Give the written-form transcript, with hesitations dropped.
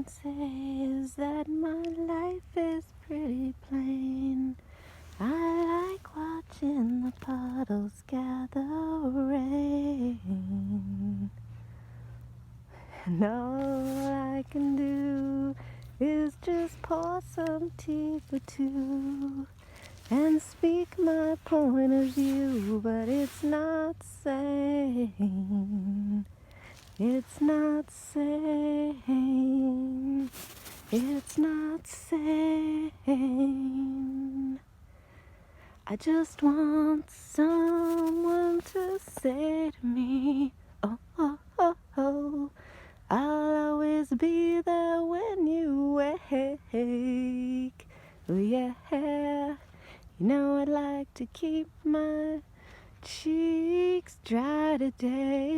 can say is that my life is pretty plain. I like watching the puddles gather rain. And all I can do is just pour some tea for two and speak my point of view, but it's not sane. It's not sane. It's not sane. I just want someone to say to me, oh, oh, oh, oh, I'll always be there when you wake. Oh yeah, you know I'd like to keep my cheeks dry today.